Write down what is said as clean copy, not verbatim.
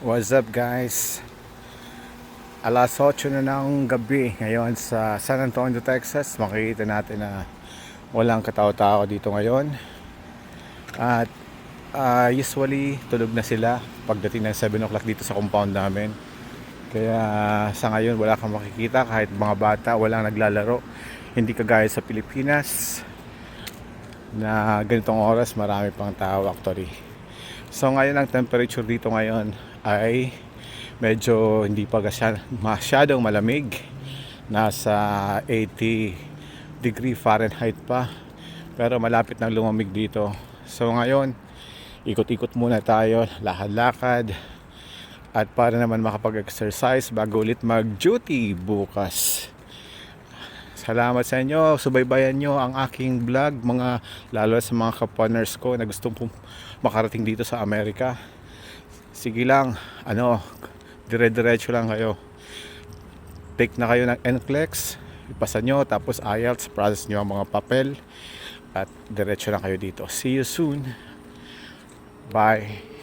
What's up guys? Alas 8 na ng gabi ngayon sa San Antonio, Texas. Makikita natin na walang katao-tao dito ngayon. At usually tulog na sila pagdating ng 7 o'clock dito sa compound namin. Kaya sa ngayon wala kang makikita, kahit mga bata walang naglalaro. Hindi kagaya sa Pilipinas na ganitong oras marami pang tao actually. So ngayon ang temperature dito ngayon ay medyo hindi pa masyadong malamig. Nasa 80 degree Fahrenheit pa. Pero malapit nang lumamig dito. So ngayon, ikot-ikot muna tayo, lakad-lakad. At para naman makapag-exercise bago ulit mag-duty bukas. Salamat sa inyo, subaybayan nyo ang aking vlog, lalo sa mga ka-partners ko na gustong makarating dito sa Amerika. Sige lang, dire-diretso lang kayo. Take na kayo ng NCLEX, ipasa nyo, tapos IELTS, process nyo ang mga papel, at diretso lang kayo dito. See you soon. Bye.